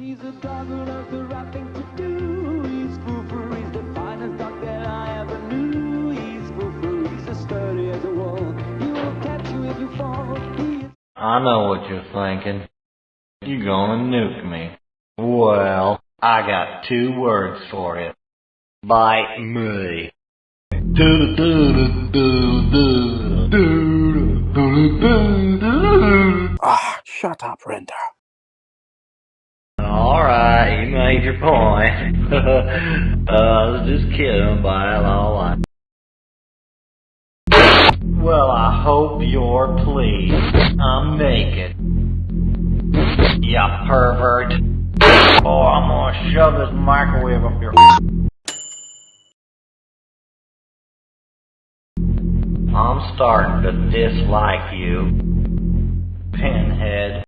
He's a dog who loves the right thing to do. He's foo-foo, he's the finest dog that I ever knew. He's foo-foo, he's as sturdy as a wall. He will catch you if you fall. I know what you're thinking. You're gonna nuke me. Well, I got 2 words for you. Bite me. Ah, shut up, Render. Alright, you made your point. I was just kidding about it, alright. Well, I hope you're pleased. I'm naked. Ya pervert. Oh, I'm gonna shove this microwave up your... I'm starting to dislike you, Pinhead.